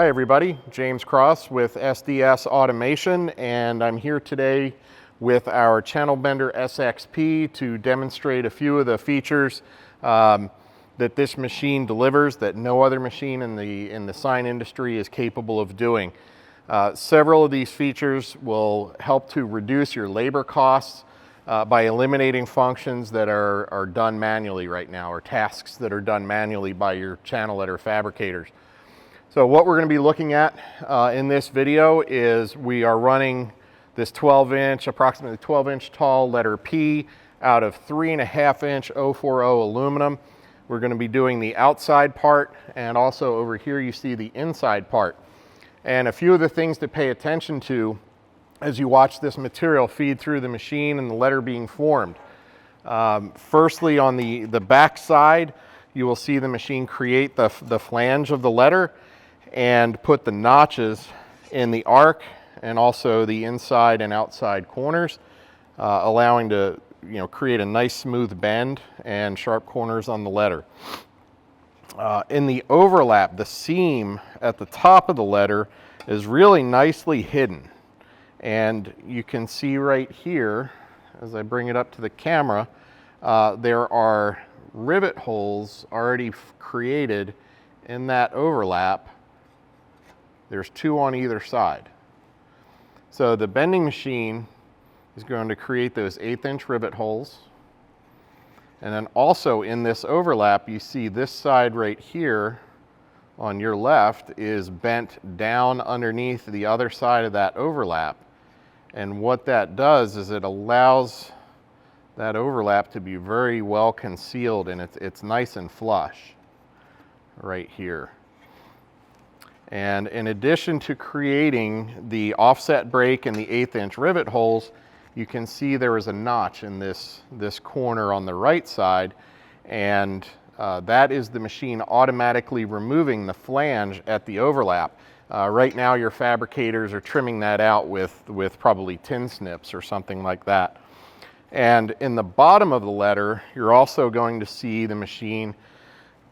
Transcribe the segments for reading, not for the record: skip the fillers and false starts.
Hi everybody, James Cross with SDS Automation, and I'm here today with our ChannelBender SXP to demonstrate a few of the features that this machine delivers that no other machine in the sign industry is capable of doing. Several of these features will help to reduce your labor costs by eliminating functions that are done manually right now, or tasks that are done manually by your channel letter fabricators. So what we're going to be looking at in this video is we are running this 12-inch, approximately 12-inch tall letter P out of 3.5-inch 040 aluminum. We're going to be doing the outside part, and also over here you see the inside part. And a few of the things to pay attention to as you watch this material feed through the machine and the letter being formed. Firstly, on the back side, you will see the machine create the flange of the letter and put the notches in the arc and also the inside and outside corners, allowing to create a nice smooth bend and sharp corners on the letter. In the overlap, the seam at the top of the letter is really nicely hidden, and you can see right here as I bring it up to the camera, there are rivet holes already created in that overlap. There's 2 on either side. So the bending machine is going to create those 1/8-inch rivet holes. And then also in this overlap, you see this side right here on your left is bent down underneath the other side of that overlap. And what that does is it allows that overlap to be very well concealed, and it's nice and flush right here. And in addition to creating the offset break and the 1/8-inch rivet holes, you can see there is a notch in this corner on the right side, and that is the machine automatically removing the flange at the overlap. Right now your fabricators are trimming that out with probably tin snips or something like that. And in the bottom of the letter, you're also going to see the machine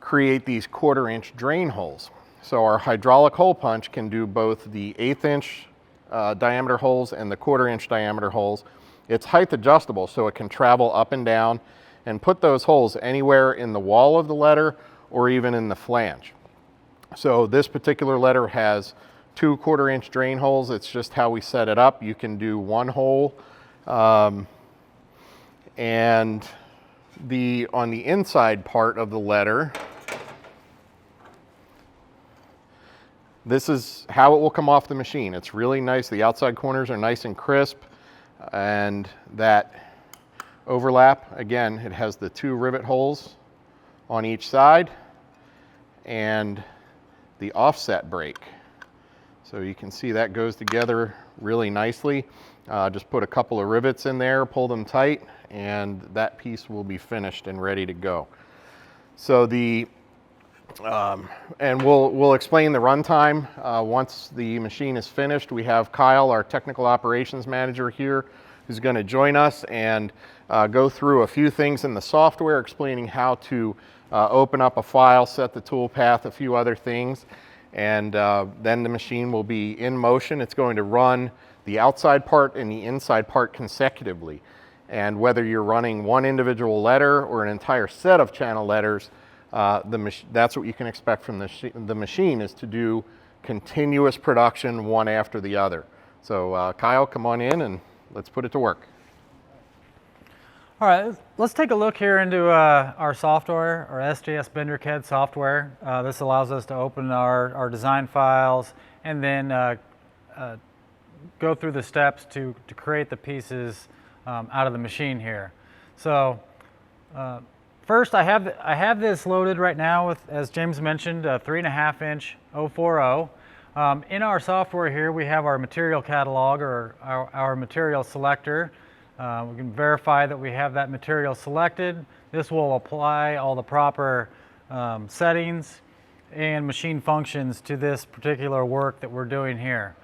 create these 1/4-inch drain holes. So our hydraulic hole punch can do both the 1/8-inch diameter holes and the 1/4-inch diameter holes. It's height adjustable, so it can travel up and down and put those holes anywhere in the wall of the letter or even in the flange. So this particular letter has 2 1/4-inch drain holes. It's just how we set it up. You can do 1 hole. And on the inside part of the letter, this is how it will come off the machine. It's really nice. The outside corners are nice and crisp, and that overlap, again, it has the 2 rivet holes on each side and the offset break. So you can see that goes together really nicely. Just put a couple of rivets in there, pull them tight, and that piece will be finished and ready to go. So and we'll explain the runtime once the machine is finished. We have Kyle, our technical operations manager here, who's going to join us and go through a few things in the software, explaining how to open up a file, set the toolpath, a few other things, and then the machine will be in motion. It's going to run the outside part and the inside part consecutively. And whether you're running one individual letter or an entire set of channel letters, that's what you can expect from the machine, is to do continuous production one after the other. So Kyle, come on in and let's put it to work. All right, let's take a look here into our software, our SDS Bender CAD software. This allows us to open our design files and then go through the steps to create the pieces out of the machine here. So first, I have this loaded right now with, as James mentioned, a 3.5-inch 040. In our software here, we have our material catalog, or our material selector. We can verify that we have that material selected. This will apply all the proper settings and machine functions to this particular work that we're doing here.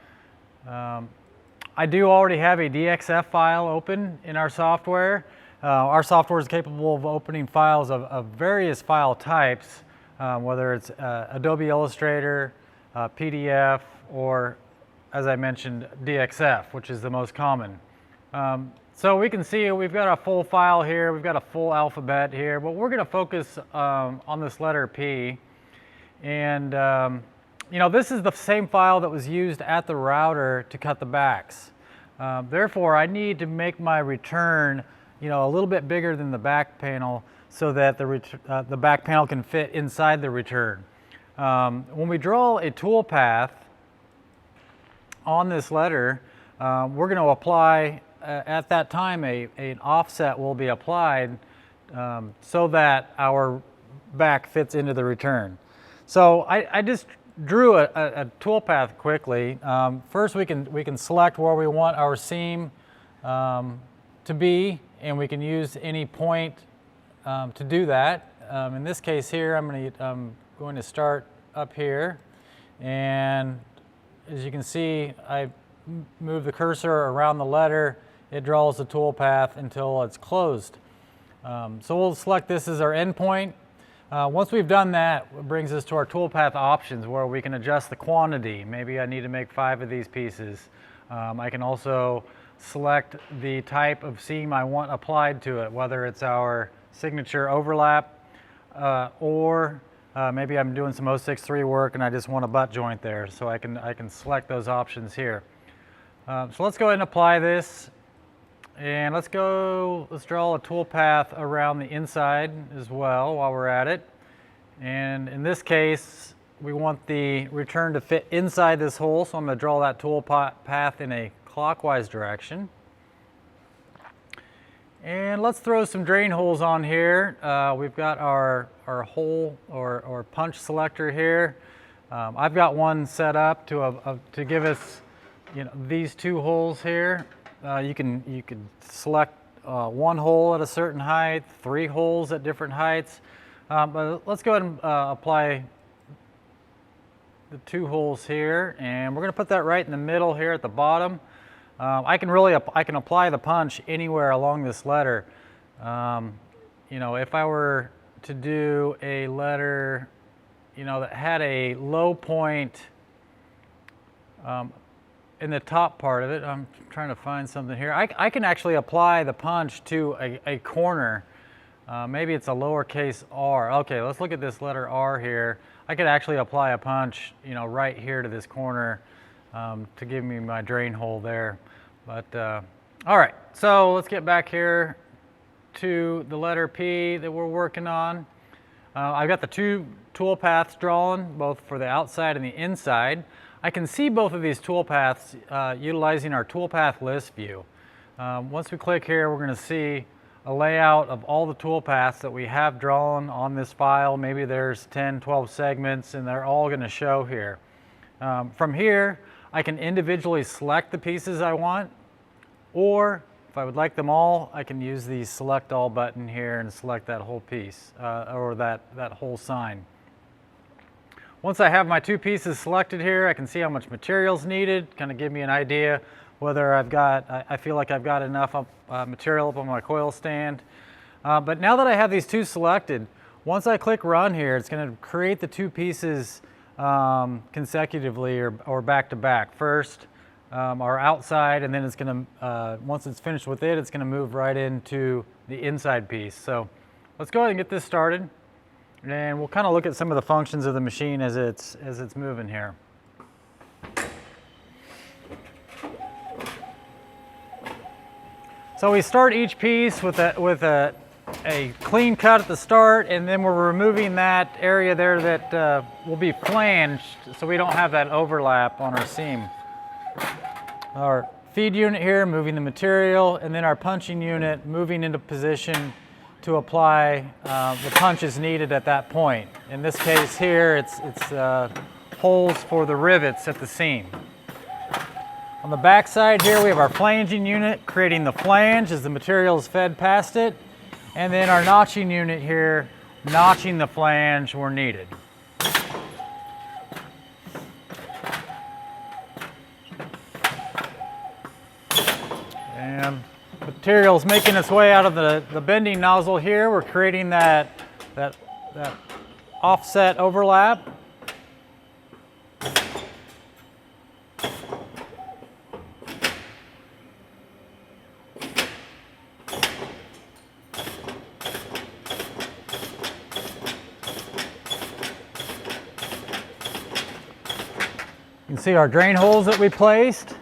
I do already have a DXF file open in our software. Our software is capable of opening files of various file types, whether it's Adobe Illustrator, PDF, or as I mentioned, DXF, which is the most common. So we can see we've got a full file here, we've got a full alphabet here, but we're going to focus on this letter P. And you know, this is the same file that was used at the router to cut the backs. Therefore, I need to make my return, you know, a little bit bigger than the back panel so that the back panel can fit inside the return. When we draw a tool path on this letter, we're going to apply, at that time, an offset will be applied so that our back fits into the return. So I just drew a tool path quickly. First, we can select where we want our seam to be, and we can use any point to do that. In this case here, I'm going to start up here, and as you can see, I move the cursor around the letter. It draws the tool path until it's closed. So we'll select this as our endpoint. Once we've done that, it brings us to our toolpath options where we can adjust the quantity. Maybe I need to make 5 of these pieces. I can also select the type of seam I want applied to it, whether it's our signature overlap or maybe I'm doing some 063 work and I just want a butt joint there. So I can select those options here. So let's go ahead and apply this. And let's draw a toolpath around the inside as well while we're at it. And in this case, we want the return to fit inside this hole, so I'm going to draw that tool path in a clockwise direction. And let's throw some drain holes on here. We've got our hole or punch selector here. I've got one set up to give us, you know, these 2 holes here. You can select 1 hole at a certain height, 3 holes at different heights. But let's go ahead and apply the 2 holes here, and we're going to put that right in the middle here at the bottom. I can apply the punch anywhere along this letter. You know, if I were to do a letter, you know, that had a low point in the top part of it, I'm trying to find something here. I can actually apply the punch to a corner. Maybe it's a lowercase r. Okay, let's look at this letter R here. I could actually apply a punch, you know, right here to this corner to give me my drain hole there. But all right, so let's get back here to the letter P that we're working on. I've got the 2 tool paths drawn, both for the outside and the inside. I can see both of these tool paths utilizing our toolpath list view. Once we click here, we're going to see a layout of all the tool paths that we have drawn on this file. Maybe there's 10, 12 segments, and they're all going to show here. From here, I can individually select the pieces I want, or if I would like them all, I can use the Select All button here and select that whole piece, or that whole sign. Once I have my 2 pieces selected here, I can see how much material is needed, kind of give me an idea whether I feel like I've got enough material up on my coil stand. But now that I have these 2 selected, once I click Run here, it's going to create the 2 pieces consecutively or back to back. First, our outside, and then it's going to, once it's finished with it, it's going to move right into the inside piece. So let's go ahead and get this started. And we'll kind of look at some of the functions of the machine as it's moving here. So we start each piece with a clean cut at the start, and then we're removing that area there that will be flanged so we don't have that overlap on our seam. Our feed unit here moving the material, and then our punching unit moving into position to apply the punches needed at that point. In this case here, it's holes for the rivets at the seam. On the back side here, we have our flanging unit creating the flange as the material is fed past it, and then our notching unit here notching the flange where needed. And material is making its way out of the bending nozzle here. We're creating that offset overlap. You can see our drain holes that we placed.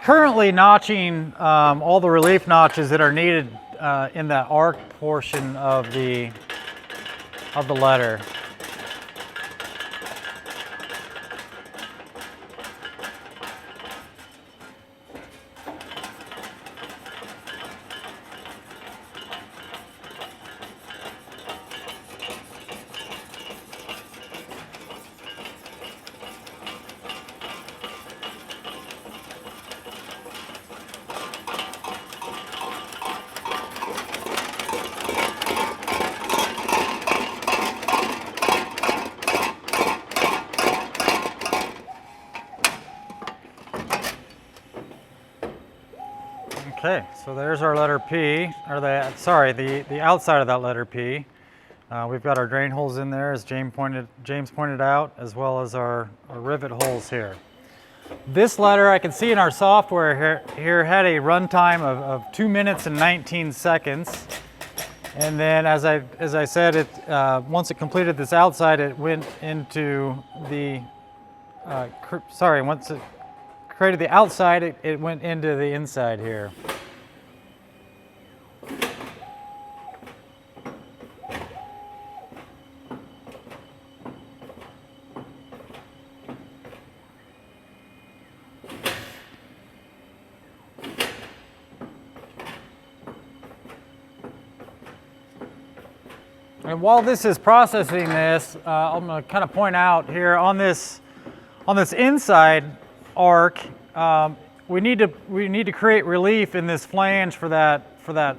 Currently notching all the relief notches that are needed in that arc portion of the letter. Okay, so there's our letter P, or the outside of that letter P. We've got our drain holes in there, as James pointed out, as well as our rivet holes here. This letter, I can see in our software here had a runtime of 2 minutes and 19 seconds. And then, as I said, once it completed this outside, it went into the, once it created the outside, it went into the inside here. And while this is processing this, I'm going to kind of point out here on this inside arc, we need to create relief in this flange for that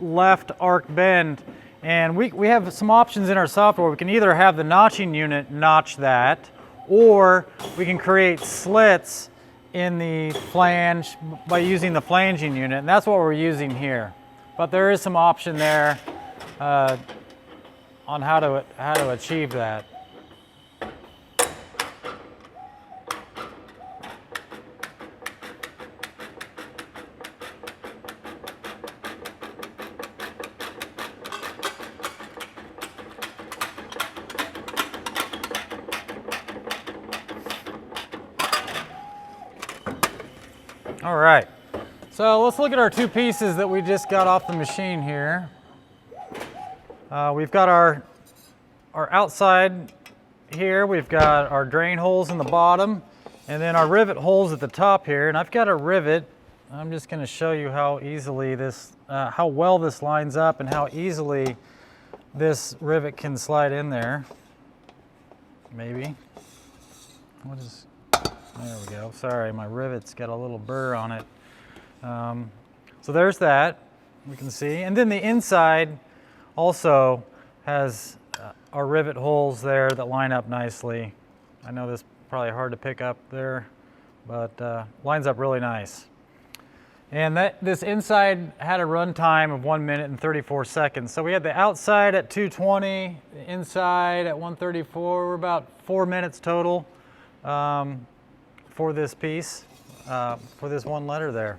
left arc bend, and we have some options in our software. We can either have the notching unit notch that, or we can create slits in the flange by using the flanging unit, and that's what we're using here. But there is some option there on how to achieve that. All right, so let's look at our two pieces that we just got off the machine here. We've got our outside here, we've got our drain holes in the bottom, and then our rivet holes at the top here. And I've got a rivet. I'm just going to show you how easily how well this lines up and how easily this rivet can slide in there. Maybe. There we go. Sorry, my rivet's got a little burr on it. So there's that, we can see. And then the inside also has our rivet holes there that line up nicely. I know this is probably hard to pick up there, but lines up really nice. And this inside had a run time of 1 minute and 34 seconds. So we had the outside at 220, the inside at 134. We're about 4 minutes total for this piece, for this one letter there.